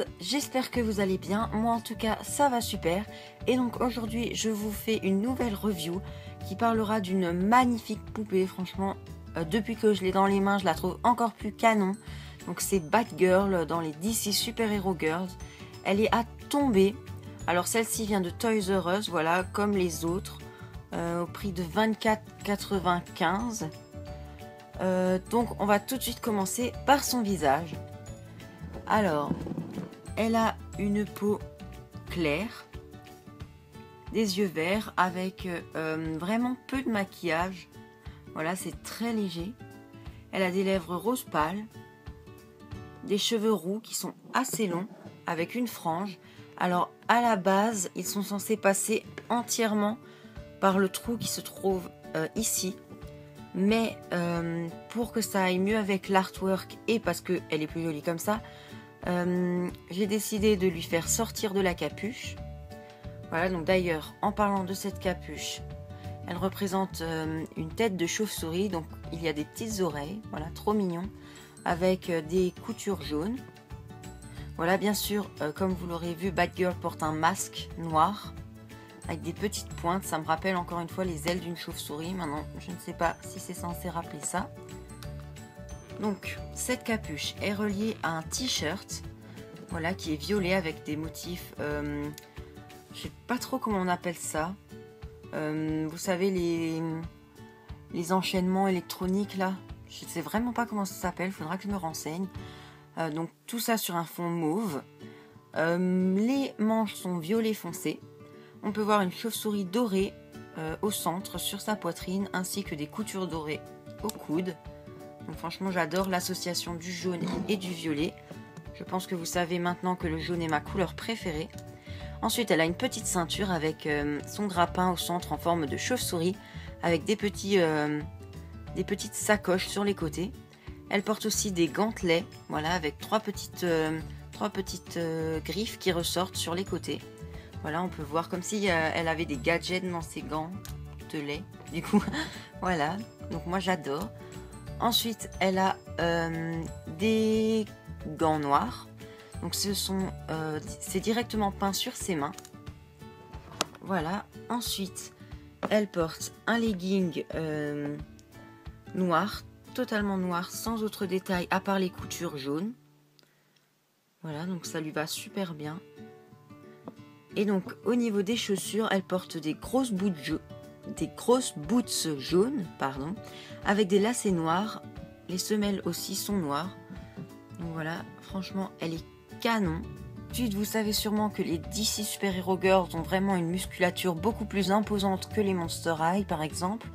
monde, j'espère que vous allez bien. Moi en tout cas ça va super. Et donc aujourd'hui je vous fais une nouvelle review qui parlera d'une magnifique poupée. Franchement depuis que je l'ai dans les mains je la trouve encore plus canon. Donc c'est Batgirl dans les DC Super Hero Girls. Elle est à tomber. Alors celle-ci vient de Toys R Us, voilà, comme les autres, au prix de 24,95 €. Donc on va tout de suite commencer par son visage. Alors, elle a une peau claire, des yeux verts avec vraiment peu de maquillage. Voilà, c'est très léger. Elle a des lèvres rose pâle, des cheveux roux qui sont assez longs avec une frange. Alors, à la base, ils sont censés passer entièrement par le trou qui se trouve ici. Mais pour que ça aille mieux avec l'artwork et parce qu'elle est plus jolie comme ça, j'ai décidé de lui faire sortir de la capuche. Voilà, donc d'ailleurs, en parlant de cette capuche, elle représente une tête de chauve-souris. Donc il y a des petites oreilles, voilà, trop mignon, avec des coutures jaunes. Voilà, bien sûr, comme vous l'aurez vu, Batgirl porte un masque noir avec des petites pointes. Ça me rappelle encore une fois les ailes d'une chauve-souris. Maintenant, je ne sais pas si c'est censé rappeler ça. Donc, cette capuche est reliée à un t-shirt, voilà, qui est violet avec des motifs, je sais pas trop comment on appelle ça. Vous savez, les enchaînements électroniques là, je sais vraiment pas comment ça s'appelle, faudra que je me renseigne. Donc, tout ça sur un fond mauve. Les manches sont violet foncé. On peut voir une chauve-souris dorée au centre sur sa poitrine, ainsi que des coutures dorées au coude. Donc franchement j'adore l'association du jaune et du violet. Je pense que vous savez maintenant que le jaune est ma couleur préférée. Ensuite elle a une petite ceinture avec son grappin au centre en forme de chauve-souris, avec des petites sacoches sur les côtés. Elle porte aussi des gantelets, voilà, avec trois petites griffes qui ressortent sur les côtés. Voilà, on peut voir comme si elle avait des gadgets dans ses gantelets. Du coup, voilà, donc moi j'adore. Ensuite, elle a des gants noirs. Donc c'est directement peint sur ses mains. Voilà. Ensuite, elle porte un legging noir, totalement noir, sans autre détail à part les coutures jaunes. Voilà, donc ça lui va super bien. Et donc au niveau des chaussures, elle porte des grosses boots jaunes, pardon, avec des lacets noirs. Les semelles aussi sont noires. Donc voilà, franchement, elle est canon. Ensuite, vous savez sûrement que les DC Super Hero Girls ont vraiment une musculature beaucoup plus imposante que les Monster High, par exemple.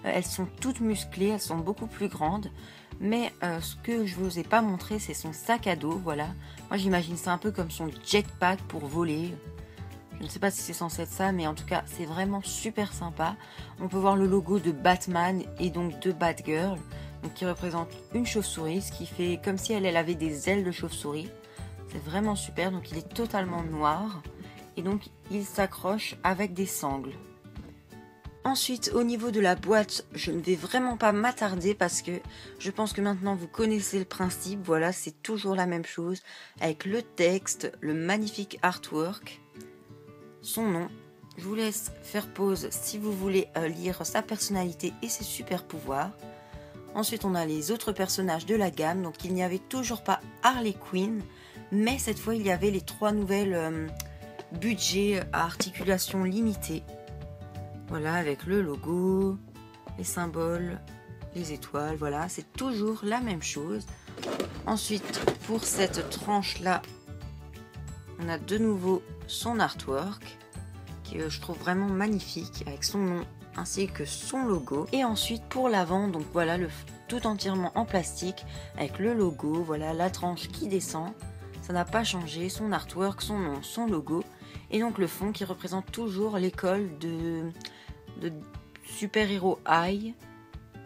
Elles sont toutes musclées, elles sont beaucoup plus grandes. Mais ce que je vous ai pas montré, c'est son sac à dos, voilà. Moi, j'imagine ça un peu comme son jetpack pour voler. Je ne sais pas si c'est censé être ça, mais en tout cas, c'est vraiment super sympa. On peut voir le logo de Batman et donc de Batgirl, donc qui représente une chauve-souris, ce qui fait comme si elle avait des ailes de chauve-souris. C'est vraiment super, donc il est totalement noir. Et donc, il s'accroche avec des sangles. Ensuite, au niveau de la boîte, je ne vais vraiment pas m'attarder parce que je pense que maintenant vous connaissez le principe. Voilà, c'est toujours la même chose avec le texte, le magnifique artwork, son nom. Je vous laisse faire pause si vous voulez lire sa personnalité et ses super pouvoirs. Ensuite, on a les autres personnages de la gamme. Donc, il n'y avait toujours pas Harley Quinn, mais cette fois, il y avait les 3 nouvelles budgets à articulation limitée. Voilà, avec le logo, les symboles, les étoiles, voilà, c'est toujours la même chose. Ensuite, pour cette tranche-là, on a de nouveau son artwork, qui je trouve vraiment magnifique, avec son nom ainsi que son logo. Et ensuite, pour l'avant, donc voilà, tout entièrement en plastique, avec le logo, voilà, la tranche qui descend. Ça n'a pas changé, son artwork, son nom, son logo. Et donc le fond qui représente toujours l'école de Super Hero High,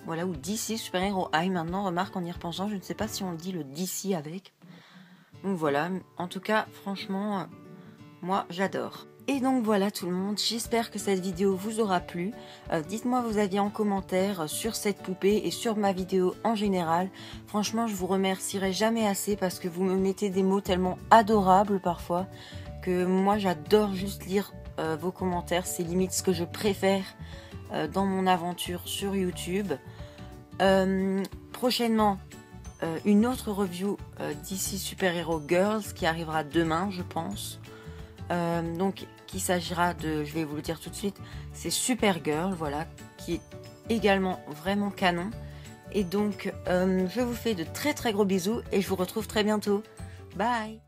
voilà, ou DC Super Hero High maintenant, remarque en y repensant, je ne sais pas si on dit le DC avec. Donc voilà, en tout cas, franchement, moi j'adore. Et donc voilà tout le monde, j'espère que cette vidéo vous aura plu. Dites-moi vos avis en commentaire sur cette poupée et sur ma vidéo en général. Franchement, je vous remercierai jamais assez parce que vous me mettez des mots tellement adorables parfois que moi j'adore juste lire vos commentaires. C'est limite ce que je préfère dans mon aventure sur YouTube. Prochainement, une autre review DC Super Hero Girls qui arrivera demain, je pense. Donc qu'il s'agira de, je vais vous le dire tout de suite, c'est Supergirl, voilà, qui est également vraiment canon. Et donc je vous fais de très très gros bisous et je vous retrouve très bientôt. Bye.